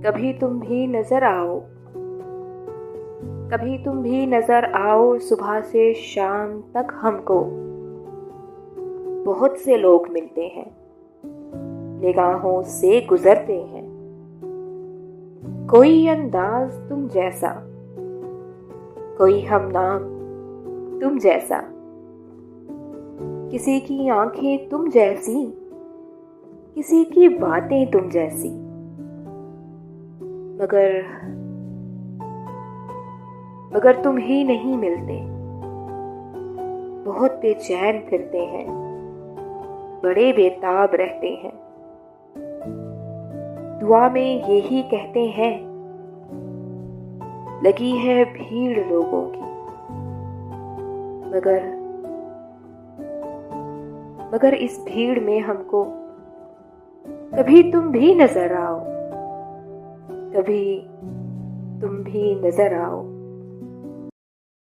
कभी तुम भी नजर आओ, कभी तुम भी नजर आओ। सुबह से शाम तक हमको बहुत से लोग मिलते हैं, निगाहों से गुजरते हैं। कोई अंदाज तुम जैसा, कोई हमनाम तुम जैसा, किसी की आंखें तुम जैसी, किसी की बातें तुम जैसी। मगर तुम ही नहीं मिलते। बहुत बेचैन फिरते हैं, बड़े बेताब रहते हैं। दुआ में यही कहते हैं, लगी है भीड़ लोगों की। मगर इस भीड़ में हमको कभी तुम भी नजर आओ, कभी तुम भी नजर आओ।